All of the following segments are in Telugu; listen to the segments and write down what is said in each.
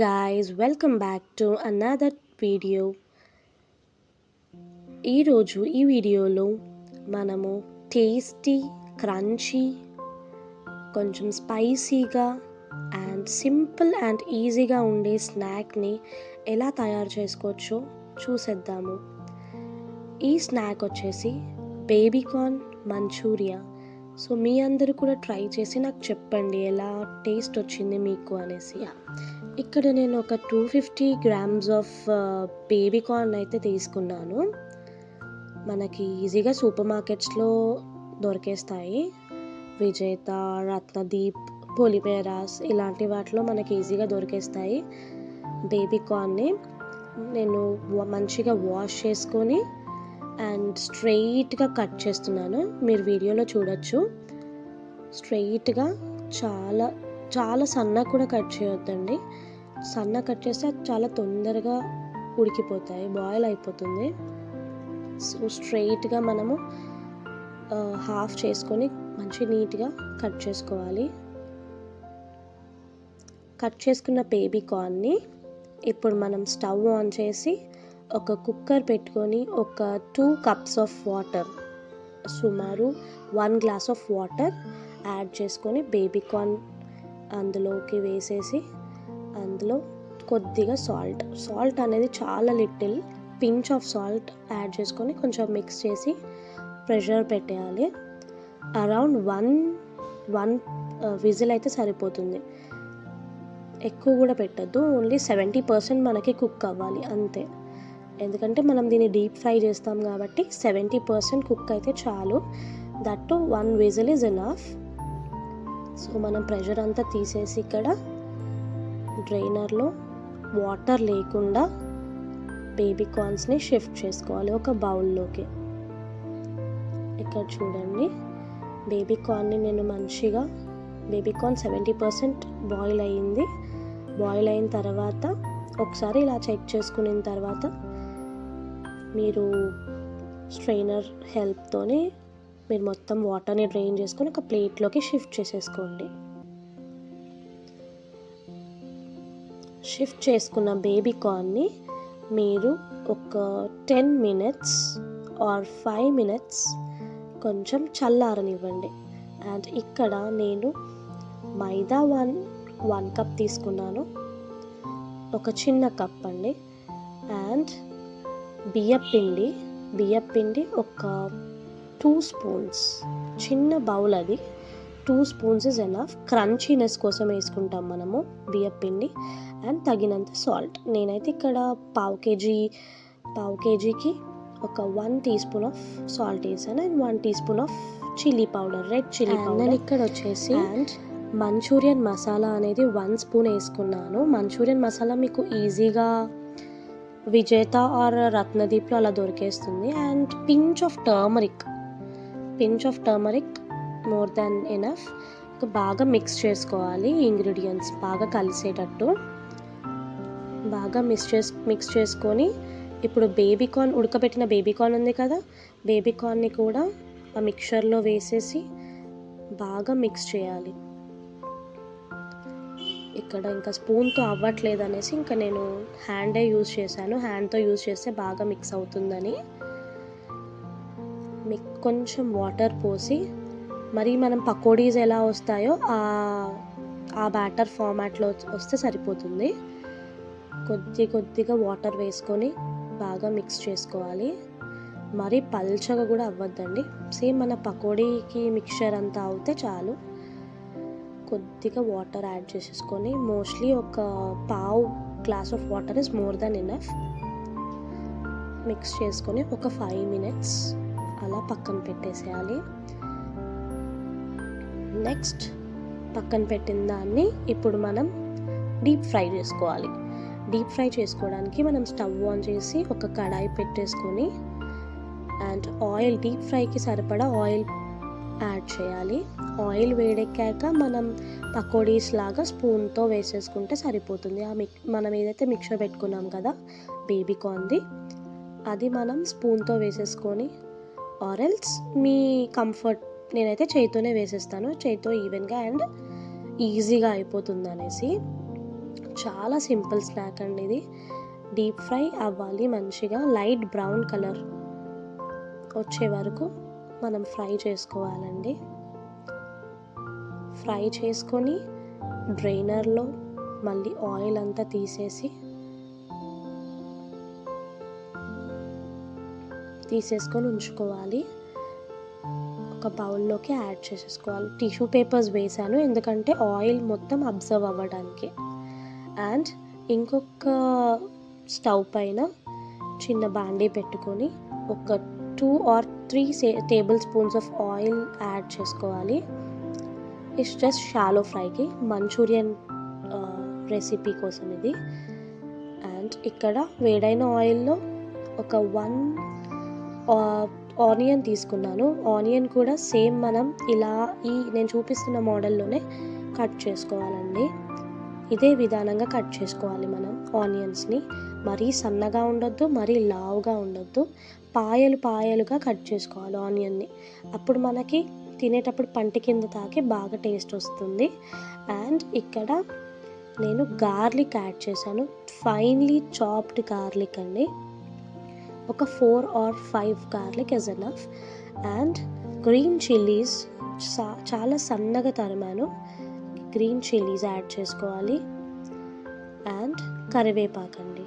guys, welcome back to another video. ఈరోజు ఈ వీడియోలో మనము టేస్టీ, క్రంచీ, కొంచెం స్పైసీగా అండ్ సింపుల్ అండ్ ఈజీగా ఉండే స్నాక్ని ఎలా తయారు చేసుకోవచ్చో చూసేద్దాము. ఈ స్నాక్ వచ్చేసి బేబీకార్న్ మంచూరియా. సో మీ అందరూ కూడా ట్రై చేసి నాకు చెప్పండి ఎలా టేస్ట్ వచ్చింది మీకు అనేసి. ఇక్కడ నేను ఒక 250 grams ఆఫ్ బేబీకార్న్ అయితే తీసుకున్నాను. మనకి ఈజీగా సూపర్ మార్కెట్స్లో దొరికేస్తాయి. విజేత, రత్నదీప్, పొలిమేరాస్ ఇలాంటి వాటిలో మనకి ఈజీగా దొరికేస్తాయి. బేబీకార్న్ని నేను మంచిగా వాష్ చేసుకొని అండ్ స్ట్రెయిట్గా కట్ చేస్తున్నాను. మీరు వీడియోలో చూడొచ్చు. స్ట్రెయిట్గా చాలా చాలా సన్నగా కూడా కట్ చేయొద్దండి. సన్నగా కట్ చేస్తే చాలా తొందరగా ఉడికిపోతాయి, బాయిల్ అయిపోతుంది. సో స్ట్రెయిట్గా మనము హాఫ్ చేసుకొని మంచి నీట్గా కట్ చేసుకోవాలి. కట్ చేసుకున్న బేబీకార్న్ని ఇప్పుడు మనం స్టవ్ ఆన్ చేసి ఒక కుక్కర్ పెట్టుకొని ఒక 2 cups ఆఫ్ వాటర్, సుమారు 1 glass ఆఫ్ వాటర్ యాడ్ చేసుకొని బేబీకార్న్ అందులోకి వేసేసి అందులో కొద్దిగా సాల్ట్ అనేది చాలా little pinch of salt add చేసుకొని కొంచెం మిక్స్ చేసి ప్రెషర్ పెట్టేయాలి. అరౌండ్ వన్ విజిల్ అయితే సరిపోతుంది. ఎక్కువ కూడా పెట్టద్దు, ఓన్లీ 70% మనకి కుక్ అవ్వాలి అంతే. ఎందుకంటే మనం దీన్ని డీప్ ఫ్రై చేస్తాం కాబట్టి 70% కుక్ అయితే చాలు. That 1 whistle is enough. So మనం ప్రెషర్ అంతా తీసేసి ఇక్కడ డ్రైనర్లో వాటర్ లేకుండా బేబీకార్న్స్ని షిఫ్ట్ చేసుకోవాలి ఒక బౌల్లోకి. ఇక్కడ చూడండి, బేబీకార్న్ని నేను మంచిగా బేబీకార్న్ 70% బాయిల్ అయ్యింది. బాయిల్ అయిన తర్వాత ఒకసారి ఇలా చెక్ చేసుకున్న తర్వాత మీరు స్ట్రైనర్ హెల్ప్తోనే మీరు మొత్తం వాటర్ని డ్రైన్ చేసుకొని ఒక ప్లేట్లోకి షిఫ్ట్ చేసేసుకోండి. షిఫ్ట్ చేసుకున్న బేబీకార్న్ని మీరు ఒక 10 minutes ఆర్ 5 minutes కొంచెం చల్లారనివ్వండి. అండ్ ఇక్కడ నేను మైదా 1 cup తీసుకున్నాను, ఒక చిన్న కప్ అండి. అండ్ బియ్యపిండి ఒక 2 spoons, చిన్న బౌల్ అది. 2 spoons ఇస్ ఎనఫ్. క్రంచీనెస్ కోసం వేసుకుంటాం మనము బియ్యపిండి. అండ్ తగినంత సాల్ట్. నేనైతే ఇక్కడ పావు కేజీకి ఒక 1 teaspoon ఆఫ్ సాల్ట్ వేసాను and 1 teaspoon of chilli powder, red chilli powder. నేను ఇక్కడ వచ్చేసి అండ్ మంచూరియన్ మసాలా అనేది 1 spoon వేసుకున్నాను. మంచూరియన్ మసాలా మీకు ఈజీగా విజేత ఆర్ రత్నదీప్లో అలా దొరికేస్తుంది. And pinch of turmeric more than enough. బాగా మిక్స్ చేసుకోవాలి. ఇంగ్రీడియంట్స్ బాగా కలిసేటట్టు బాగా మిక్స్ చేసుకొని ఇప్పుడు ఉడకబెట్టిన బేబీకార్న్ ఉంది కదా, బేబీకార్న్ని కూడా ఆ మిక్చర్లో వేసేసి బాగా మిక్స్ చేయాలి. ఇక్కడ ఇంకా స్పూన్తో అవ్వట్లేదు అనేసి ఇంకా నేను హ్యాండ్తో యూజ్ చేస్తే బాగా మిక్స్ అవుతుందని కొంచెం వాటర్ పోసి, మరి మనం పకోడీస్ ఎలా వస్తాయో ఆ బ్యాటర్ ఫార్మాట్లో వస్తే సరిపోతుంది. కొద్దిగా వాటర్ వేసుకొని బాగా మిక్స్ చేసుకోవాలి. మరి పల్చగా కూడా అవ్వద్దండి. సేమ్ మన పకోడీకి మిక్చర్ అంతా అవుతే చాలు. కొద్దిగా వాటర్ యాడ్ చేసేసుకొని మోస్ట్లీ ఒక పావు glass of water is more than enough. Mix చేసుకొని ఒక 5 minutes అలా పక్కన పెట్టేసేయాలి. నెక్స్ట్ పక్కన పెట్టిన దాన్ని ఇప్పుడు మనం డీప్ ఫ్రై చేసుకోవాలి. డీప్ ఫ్రై చేసుకోవడానికి మనం స్టవ్ ఆన్ చేసి ఒక కడాయి పెట్టేసుకొని అండ్ ఆయిల్, డీప్ ఫ్రైకి సరిపడా ఆయిల్ యాడ్ చేయాలి. ఆయిల్ వేడెక్కాక మనం పకోడీస్ లాగా స్పూన్తో వేసేసుకుంటే సరిపోతుంది. మనం ఏదైతే మిక్చర్ పెట్టుకున్నాం కదా బేబీకార్న్ది, అది మనం స్పూన్తో వేసేసుకొని ఆరెల్స్ మీ కంఫర్ట్, నేనైతే చేయితోనే వేసేస్తాను, చేయితో ఈవెన్గా అండ్ ఈజీగా అయిపోతుంది అనేసి. చాలా సింపుల్ స్నాక్ అండి ఇది. డీప్ ఫ్రై అవ్వాలి, మంచిగా లైట్ బ్రౌన్ కలర్ వచ్చే వరకు మనం ఫ్రై చేసుకోవాలండి. ఫ్రై చేసుకొని డ్రైనర్లో మళ్ళీ ఆయిల్ అంతా తీసేసుకొని ఉంచుకోవాలి. ఒక బౌల్లోకి యాడ్ చేసేసుకోవాలి. టిష్యూ పేపర్స్ వేసాను ఎందుకంటే ఆయిల్ మొత్తం అబ్జర్వ్ అవ్వడానికి. అండ్ ఇంకొక స్టవ్ పైన చిన్న బాండీ పెట్టుకొని ఒక 2 or 3 table spoons of oil add చేసుకోవాలి. ఇట్స్ జస్ట్ షాలో ఫ్రైకి, మంచూరియన్ రెసిపీ కోసం ఇది. అండ్ ఇక్కడ వేడైన ఆయిల్లో ఒక 1 ఆనియన్ తీసుకున్నాను. ఆనియన్ కూడా సేమ్ మనం ఇలా నేను చూపిస్తున్న మోడల్లోనే కట్ చేసుకోవాలండి. ఇదే విధానంగా కట్ చేసుకోవాలి మనం ఆనియన్స్ని. మరీ సన్నగా ఉండొద్దు, మరీ లావుగా ఉండొద్దు, పాయలుగా కట్ చేసుకోవాలి ఆనియన్ని. అప్పుడు మనకి తినేటప్పుడు పంటి కింద తాకి బాగా టేస్ట్ వస్తుంది. అండ్ ఇక్కడ నేను గార్లిక్ యాడ్ చేశాను, ఫైన్లీ చాప్డ్ గార్లిక్ అండి. ఒక 4 or 5 garlic is enough. And green chillies చాలా సన్నగా తరిమాను, గ్రీన్ చిల్లీస్ యాడ్ చేసుకోవాలి. అండ్ కరివేపాకండి,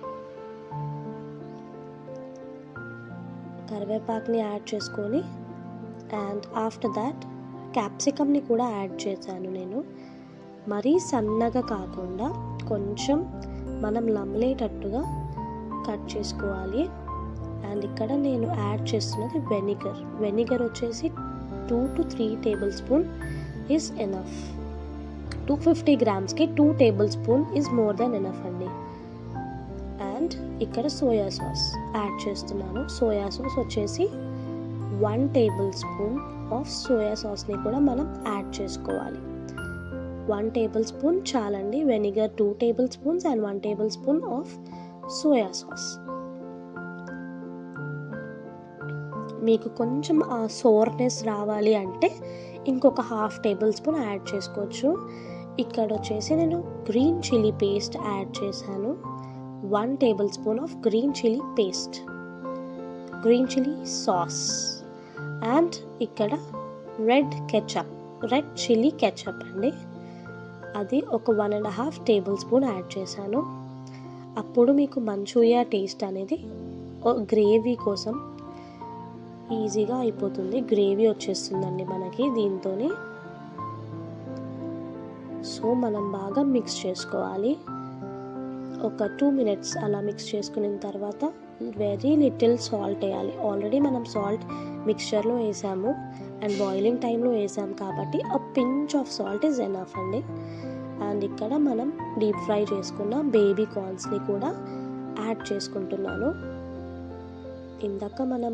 కరివేపాకుని యాడ్ చేసుకొని అండ్ ఆఫ్టర్ దాట్ క్యాప్సికమ్ని కూడా యాడ్ చేశాను నేను. మరీ సన్నగా కాకుండా కొంచెం మనం నమిలేటట్టుగా కట్ చేసుకోవాలి. అండ్ ఇక్కడ నేను యాడ్ చేస్తున్నది వెనిగర్ వచ్చేసి 2 to 3 table spoon is enough. 250 గ్రామ్స్కి 2 table spoon is more than enough అండి. అండ్ ఇక్కడ సోయా సాస్ యాడ్ చేస్తున్నాను. సోయా సాస్ వచ్చేసి 1 టేబుల్ స్పూన్ ఆఫ్ సోయా సాస్ని కూడా మనం యాడ్ చేసుకోవాలి. 1 టేబుల్ స్పూన్ చాలండి. Vinegar 2 table spoons and 1 table spoon of soya sauce. మీకు కొంచెం ఆ సోర్నెస్ రావాలి అంటే ఇంకొక 1/2 టేబుల్ స్పూన్ యాడ్ చేసుకోవచ్చు. ఇక్కడ వచ్చేసి నేను గ్రీన్ చిల్లీ పేస్ట్ యాడ్ చేశాను. 1 table spoon of green chilli sauce. And ఇక్కడ రెడ్ చిల్లీ కెచప్ అండి, అది ఒక 1.5 టేబుల్ స్పూన్ యాడ్ చేశాను. అప్పుడు మీకు మంచూరియా టేస్ట్ అనేది గ్రేవీ కోసం ఈజీగా అయిపోతుంది. గ్రేవీ వచ్చేస్తుందండి మనకి దీంతో. సో మనం బాగా మిక్స్ చేసుకోవాలి. ఒక 2 minutes అలా మిక్స్ చేసుకున్న తర్వాత వెరీ లిటిల్ సాల్ట్ వేయాలి. ఆల్రెడీ మనం సాల్ట్ మిక్స్చర్లో వేసాము అండ్ బాయిలింగ్ టైంలో వేసాము కాబట్టి a pinch of salt is enough అండి. అండ్ ఇక్కడ మనం డీప్ ఫ్రై చేసుకున్న బేబీ కార్న్స్ని కూడా యాడ్ చేసుకుంటున్నాను. ఇందాక మనం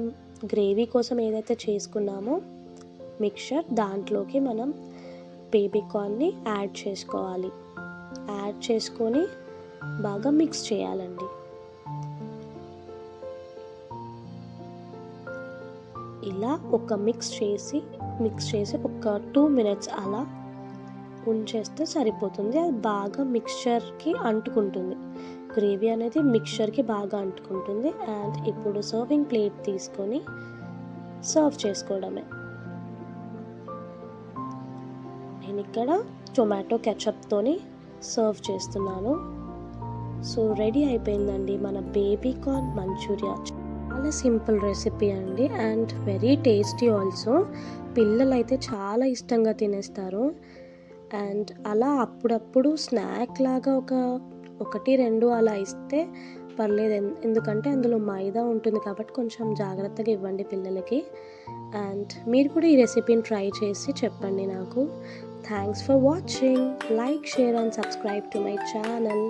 గ్రేవీ కోసం ఏదైతే చేసుకున్నామో మిక్చర్, దాంట్లోకి మనం బేబీ కార్న్ని యాడ్ చేసుకోవాలి. యాడ్ చేసుకొని బాగా మిక్స్ చేయాలండి. ఇలా ఒక మిక్స్ చేసి ఒక 2 minutes అలా ఉంచేస్తే సరిపోతుంది. అది బాగా మిక్చర్కి అంటుకుంటుంది, గ్రేవీ అనేది మిక్చర్కి బాగా అంటుకుంటుంది. అండ్ ఇప్పుడు సర్వింగ్ ప్లేట్ తీసుకొని సర్వ్ చేసుకోవడమే. నేను ఇక్కడ టొమాటో కెచప్తోని సర్వ్ చేస్తున్నాను. సో రెడీ అయిపోయిందండి మన బేబీ కార్న్ మంచూరియా. చాలా సింపుల్ రెసిపీ అండి అండ్ వెరీ టేస్టీ ఆల్సో. పిల్లలు అయితే చాలా ఇష్టంగా తినేస్తారు. అండ్ అలా అప్పుడప్పుడు స్నాక్ లాగా ఒక 1-2 అలా ఇస్తే పర్లేదు, ఎందుకంటే అందులో మైదా ఉంటుంది కాబట్టి కొంచెం జాగ్రత్తగా ఇవ్వండి పిల్లలకి. అండ్ మీరు కూడా ఈ రెసిపీని ట్రై చేసి చెప్పండి నాకు. Thanks for watching. Like, share and subscribe to my channel.